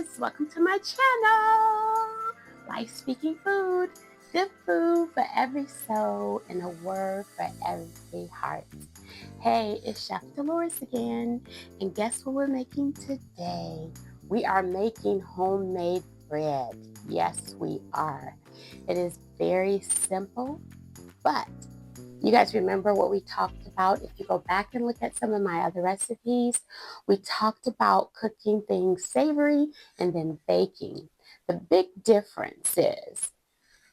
guys, welcome to my channel. Life Speaking Food, good food for every soul and a word for every heart. Hey, it's Chef Dolores again, and guess what we're making today? We are making homemade bread. Yes, we are. It is very simple, but you guys remember what we talked about? If you go back and look at some of my other recipes, we talked about cooking things savory and then baking. The big difference is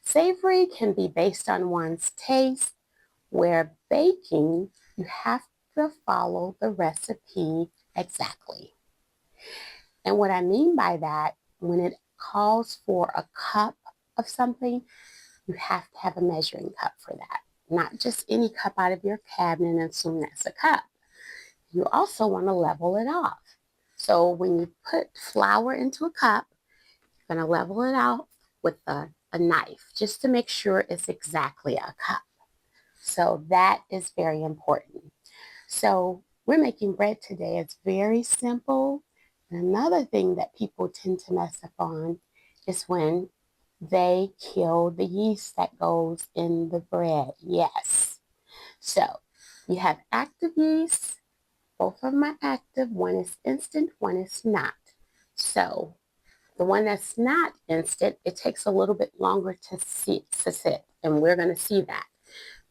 savory can be based on one's taste, where baking, you have to follow the recipe exactly. And what I mean by that, when it calls for a cup of something, you have to have a measuring cup for that. Not just any cup out of your cabinet and assume that's a cup. You also want to level it off. So when you put flour into a cup, you're going to level it out with a knife just to make sure it's exactly a cup. So that is very important. So we're making bread today. It's very simple. And another thing that people tend to mess up on is when they kill the yeast that goes in the bread. Yes. So you have active yeast. Both of them are active. One is instant, one is not. So the one that's not instant, it takes a little bit longer to sit, and we're going to see that.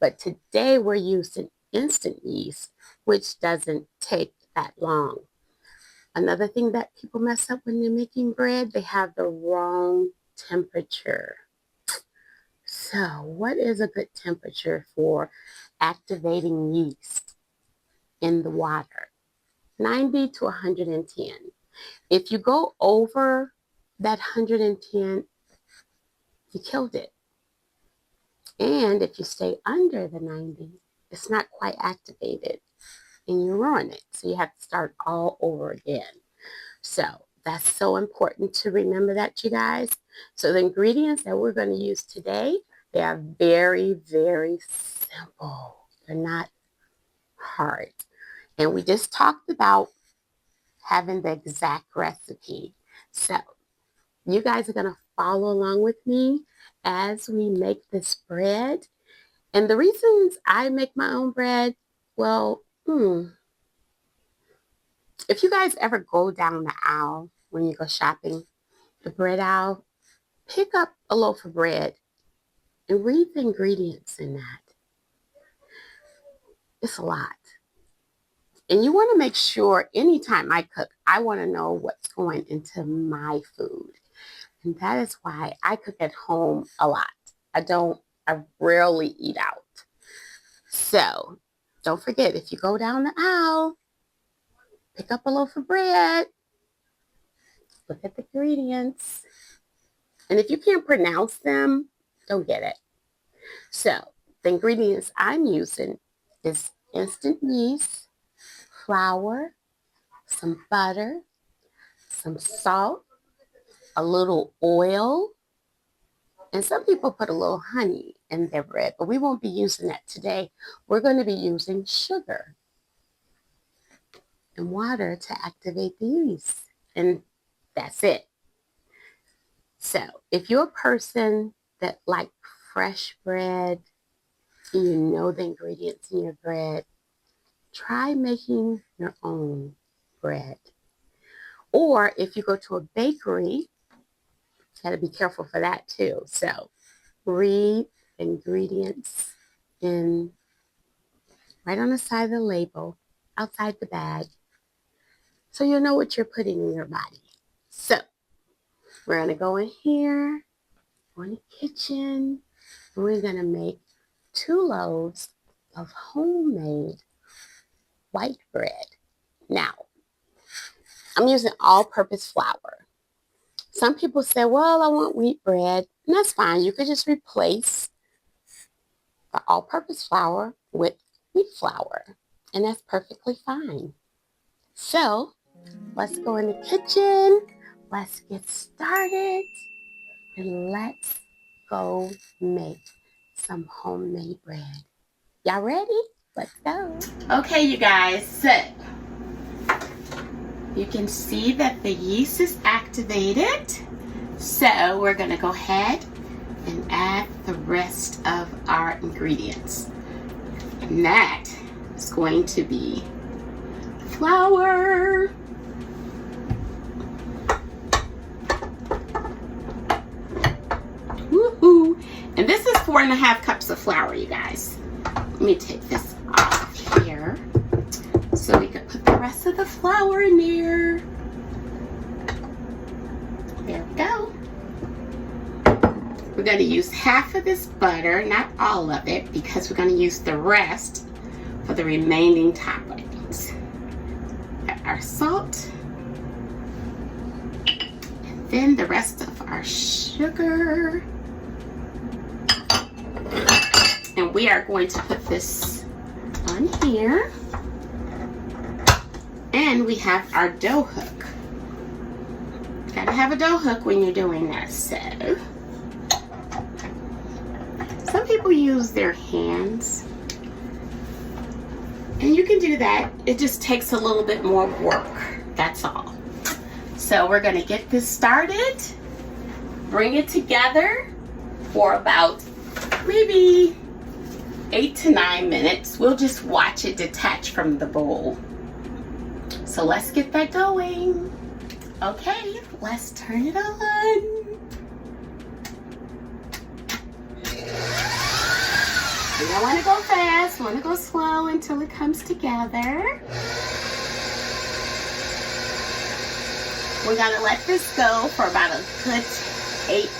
But today we're using instant yeast, which doesn't take that long. Another thing that people mess up when they're making bread, they have the wrong temperature. So what is a good temperature for activating yeast in the water? 90 to 110. If you go over that 110, you killed it. And if you stay under the 90, it's not quite activated and you ruin it. So you have to start all over again. So that's so important to remember that, you guys. So the ingredients that we're going to use today, they are very, very simple. They're not hard. And we just talked about having the exact recipe. So you guys are going to follow along with me as we make this bread. And the reasons I make my own bread, well, if you guys ever go down the aisle when you go shopping, the bread aisle, pick up a loaf of bread and read the ingredients in that. It's a lot. And you want to make sure anytime I cook, I want to know what's going into my food. And that is why I cook at home a lot. I rarely eat out. So don't forget, if you go down the aisle, pick up a loaf of bread, look at the ingredients. And if you can't pronounce them, don't get it. So the ingredients I'm using is instant yeast, flour, some butter, some salt, a little oil, and some people put a little honey in their bread, but we won't be using that today. We're going to be using sugar and water to activate the yeast, and that's it. So if you're a person that likes fresh bread and you know the ingredients in your bread, try making your own bread. Or if you go to a bakery, got to be careful for that too. So read ingredients in right on the side of the label, outside the bag, so you'll know what you're putting in your body. So we're going to go in here, go in the kitchen, and we're going to make 2 loaves of homemade white bread. Now, I'm using all-purpose flour. Some people say, well, I want wheat bread, and that's fine. You could just replace the all-purpose flour with wheat flour, and that's perfectly fine. So let's go in the kitchen, let's get started, and let's go make some homemade bread. Y'all ready? Let's go. Okay, you guys, so You can see that the yeast is activated. So we're gonna go ahead and add the rest of our ingredients. And that is going to be flour. Woohoo! And this is 4.5 cups of flour, you guys. Let me take this off here so we can put the rest of the flour in there. There we go. We're going to use half of this butter, not all of it, because we're going to use the rest for the remaining toppings. Got our salt, and then the rest of our sugar. And we are going to put this on here. And we have our dough hook. Gotta have a dough hook when you're doing this. So some people use their hands, and you can do that. It just takes a little bit more work, that's all. So we're gonna get this started, bring it together for about maybe 8 to 9 minutes. We'll just watch it detach from the bowl. So let's get that going. Okay, let's turn it on. You don't want to go fast, you want to go slow until it comes together. We're gonna let this go for about a good 8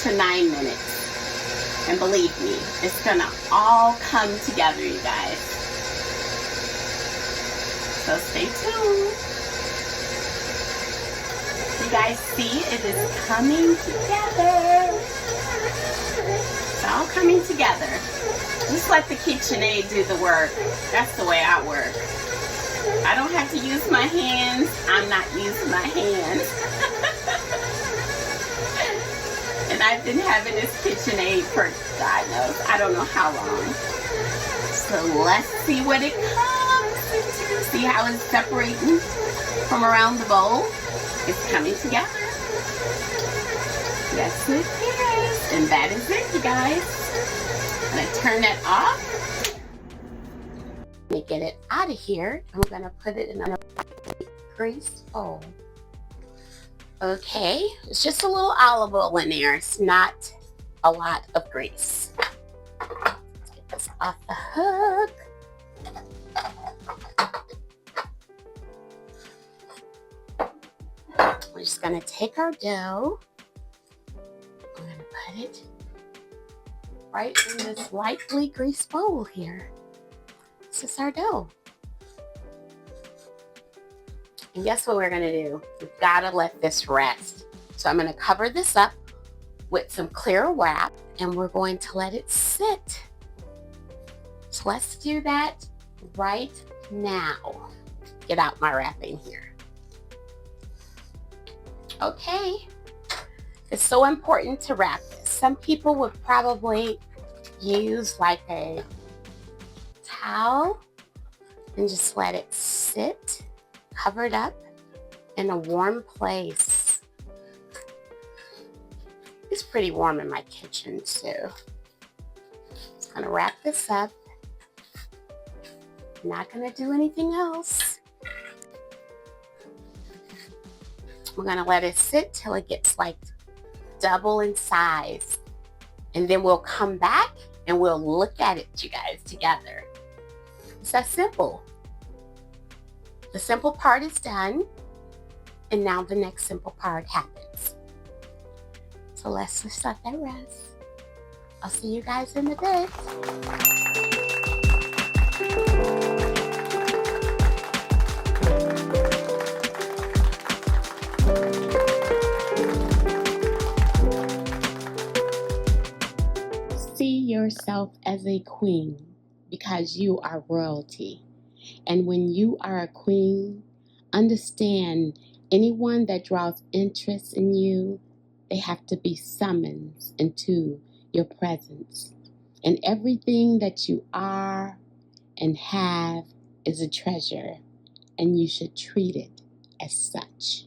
to 9 minutes. And believe me, it's gonna all come together, you guys. So stay tuned. You guys see it is coming together. It's all coming together. Just let the KitchenAid do the work. That's the way I work. I don't have to use my hands. I'm not using my hands. And I've been having this KitchenAid for God knows, I don't know how long. So let's see what it comes into. See how it's separating from around the bowl? It's coming together. Yes, it is. And that is it, you guys. I'm gonna turn that off. Let me get it out of here. I'm gonna put it in a greased bowl. Okay, it's just a little olive oil in there. It's not a lot of grease. Let's get this off the hook. We're just gonna take our dough. We're gonna put it right in this lightly greased bowl here. This is our dough. And guess what we're gonna do? We've gotta let this rest. So I'm gonna cover this up with some clear wrap, and we're going to let it sit. So let's do that right now. Get out my wrapping here. Okay, it's so important to wrap this. Some people would probably use like a towel and just let it sit covered up in a warm place. It's pretty warm in my kitchen too. Just gonna wrap this up. Not gonna do anything else. We're gonna let it sit till it gets like double in size. And then we'll come back and we'll look at it, you guys, together. It's that simple. The simple part is done. And now the next simple part happens. So let's just let that rest. I'll see you guys in a bit. See yourself as a queen because you are royalty. And when you are a queen, understand anyone that draws interest in you, they have to be summoned into your presence. And everything that you are and have is a treasure, and you should treat it as such.